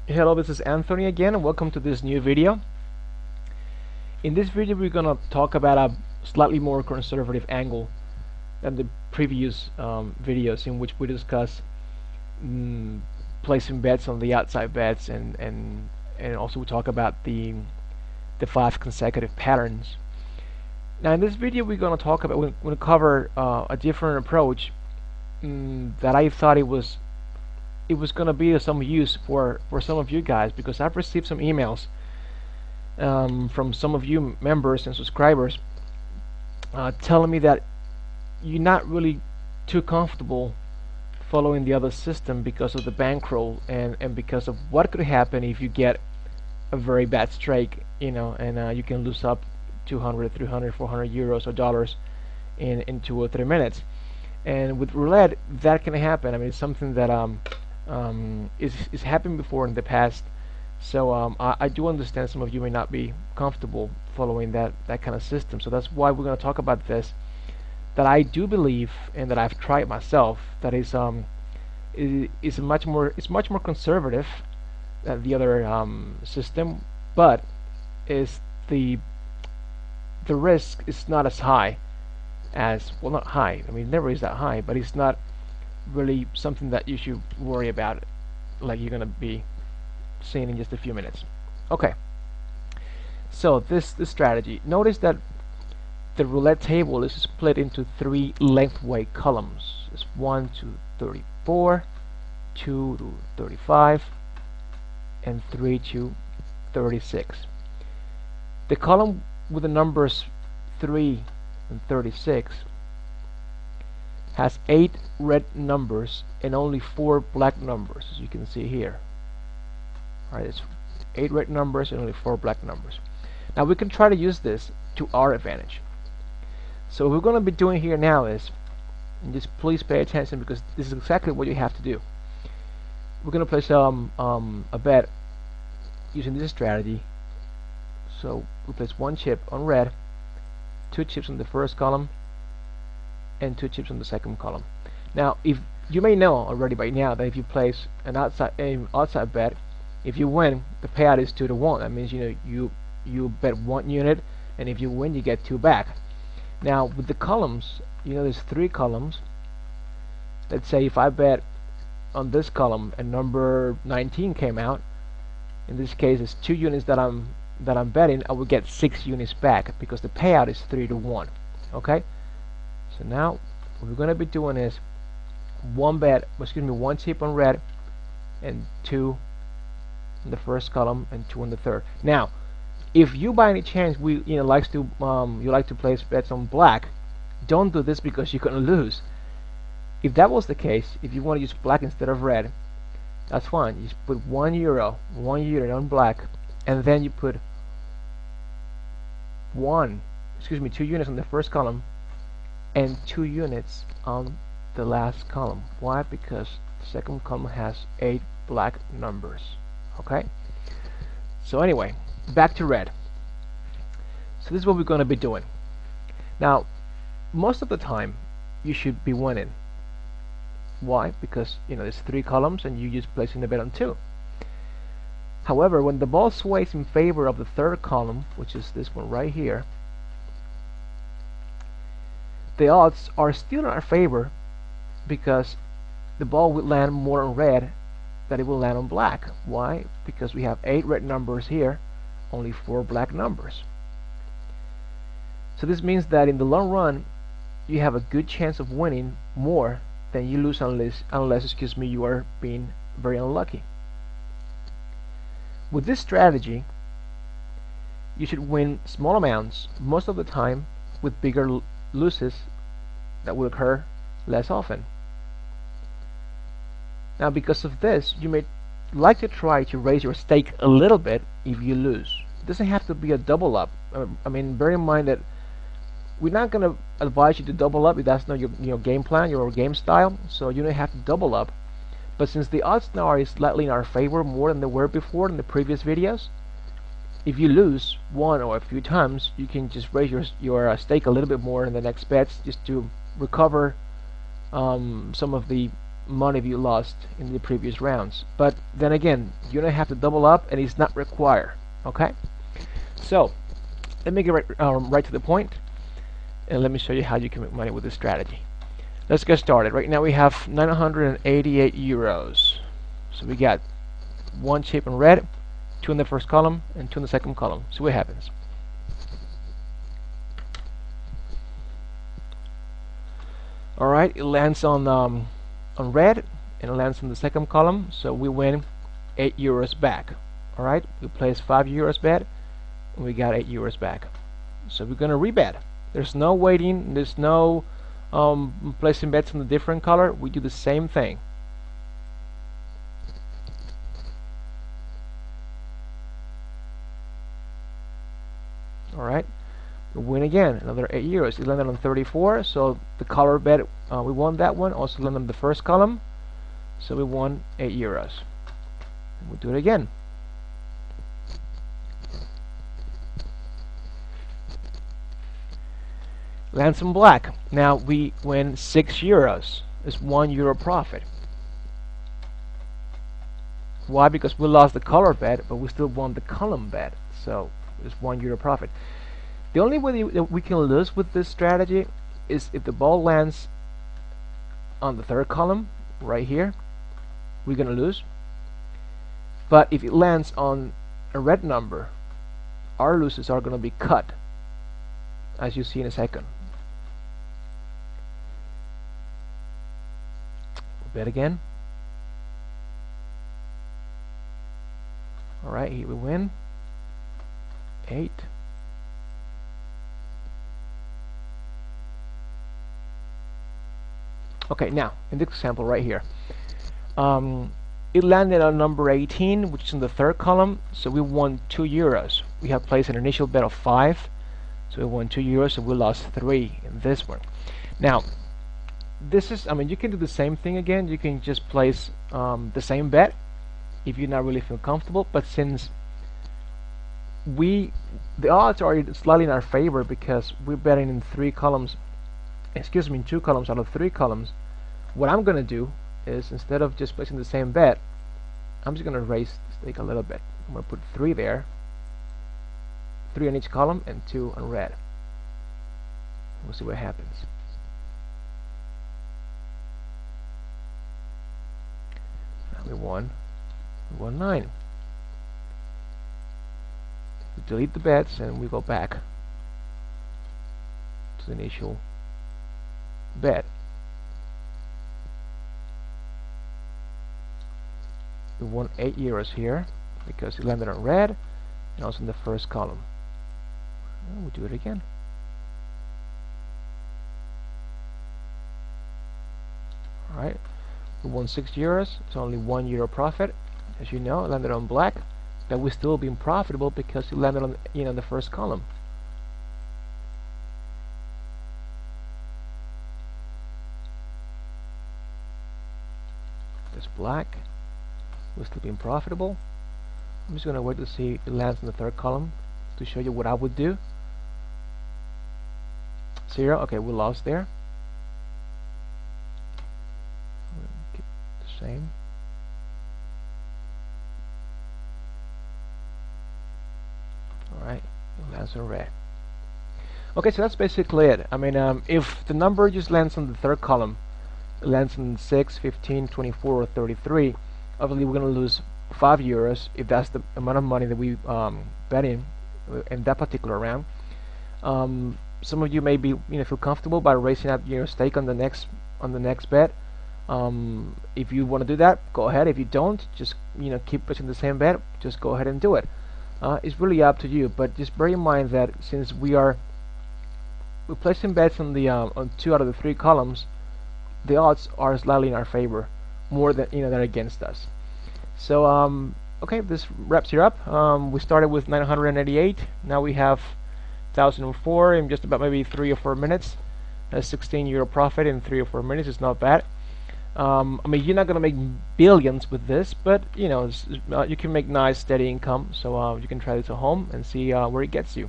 Hello, this is Anthony again, and welcome to this new video. In this video, we're gonna talk about a slightly more conservative angle than the previous videos, in which we discuss placing bets on the outside bets, and also we talk about the 5 consecutive patterns. Now, in this video, we're gonna talk about we're gonna cover a different approach that I thought it was going to be of some use for some of you guys, because I've received some emails from some of you members and subscribers telling me that you're not really too comfortable following the other system because of the bankroll and because of what could happen if you get a very bad streak, and you can lose up 200, 300, 400 euros or dollars in 2 or 3 minutes. And with roulette, that can happen. I mean, it's something that is happened before in the past, so I do understand some of you may not be comfortable following that kind of system. So that's why we're going to talk about this, that I do believe and that I've tried myself, that is much more conservative than the other system, but is the risk is not as high as, well, not high, I mean, it never is that high, but it's not really something that you should worry about, like you're gonna be seeing in just a few minutes. Okay, so this strategy, notice that the roulette table is split into 3 lengthwise columns. It's 1 to 34, 2 to 35, and 3 to 36. The column with the numbers 3 and 36 has 8 red numbers and only 4 black numbers, as you can see here. Alright, it's 8 red numbers and only 4 black numbers. Now we can try to use this to our advantage. So what we're going to be doing here now is, and just please pay attention because this is exactly what you have to do. We're going to place a bet using this strategy. So we place 1 chip on red, 2 chips on the first column, and 2 chips on the second column. Now, if you may know already by now that if you place an outside bet, if you win, the payout is 2 to 1. That means you bet 1 unit, and if you win, you get 2 back. Now with the columns, there's 3 columns. Let's say if I bet on this column and number 19 came out, in this case it's 2 units that I'm betting, I will get 6 units back because the payout is 3 to 1. Okay, so now what we're going to be doing is 1 chip on red and 2 in the first column and 2 in the third. Now if you by any chance you like to place bets on black, don't do this because you're going to lose. If that was the case, if you want to use black instead of red, that's fine. You just put 1 euro, 1 unit on black, and then you put 2 units on the first column and 2 units on the last column. Why? Because the second column has 8 black numbers. Okay, so anyway, back to red. So this is what we're going to be doing. Now most of the time you should be winning. Why? Because there's 3 columns and you're just placing the bet on 2. However, when the ball sways in favor of the third column, which is this one right here, the odds are still in our favor because the ball will land more on red than it will land on black. Why? Because we have 8 red numbers here, only 4 black numbers. So this means that in the long run you have a good chance of winning more than you lose unless you are being very unlucky. With this strategy, you should win small amounts most of the time, with bigger losses that will occur less often. Now because of this, you may like to try to raise your stake a little bit if you lose. It doesn't have to be a double up. I mean, bear in mind that we're not going to advise you to double up if that's not your game plan, your game style, so you don't have to double up. But since the odds now are slightly in our favor more than they were before in the previous videos, if you lose 1 or a few times, you can just raise your stake a little bit more in the next bets, just to recover some of the money you lost in the previous rounds. But then again, you don't have to double up, and it's not required. Okay, so let me get right to the point, and let me show you how you can make money with this strategy. Let's get started. Right now we have 988 euros. So we got one chip in red, 2 in the first column, and 2 in the second column. See what happens. Alright, it lands on red, and it lands in the second column, so we win 8 euros back. Alright, we place 5 euros bet, and we got 8 euros back. So we're gonna rebet. There's no waiting, there's no placing bets in a different color. We do the same thing. Alright, we win again, another 8 euros. It landed on 34, so the color bet, we won that one. Also landed on the first column, so we won 8 euros. And we'll do it again. Lands in black. Now we win 6 euros. It's 1 euro profit. Why? Because we lost the color bet, but we still won the column bet. So it's 1 euro profit. The only way that we can lose with this strategy is if the ball lands on the third column, right here, we're gonna lose. But if it lands on a red number, our losses are gonna be cut, as you see in a second. Bet again. Alright, here we win 8. Okay, now in this example right here, it landed on number 18, which is in the third column, so we won 2 euros. We have placed an initial bet of 5, so we won 2 euros, so we lost 3 in this one. Now this is, I mean, you can do the same thing again. You can just place the same bet if you're not really feel comfortable, but since the odds are slightly in our favor because we're betting in 3 columns, excuse me, in 2 columns out of 3 columns, what I'm gonna do is, instead of just placing the same bet, I'm just gonna raise the stake a little bit. I'm gonna put 3 there, 3 on each column and 2 on red. We'll see what happens. We won 9. We delete the bets and we go back to the initial bet. We won 8 euros here because it landed on red and also in the first column. And we'll do it again. Alright. We won 6 euros. It's only 1 euro profit. As you know, it landed on black, but we still being profitable because it landed on the first column. This black, we're still being profitable. I'm just gonna wait to see if it lands in the third column to show you what I would do. 0. Okay, we lost there. Same. Alright, lands on red. Okay, so that's basically it. I mean, if the number just lands on the third column, it lands in 6, 15, 24, or 33, obviously we're going to lose 5 euros if that's the amount of money that we bet in that particular round. Some of you may be feel comfortable by raising up your stake on the next bet. If you want to do that, go ahead. If you don't, just keep pushing the same bet. Just go ahead and do it. It's really up to you, but just bear in mind that since we're placing bets on the on 2 out of the 3 columns, the odds are slightly in our favor, more than than against us. So okay, this wraps it up. We started with 988. Now we have 1004 in just about maybe 3 or 4 minutes. A 16 euro profit in 3 or 4 minutes is not bad. I mean, you're not gonna make billions with this, but you can make nice steady income. So you can try this at home and see where it gets you.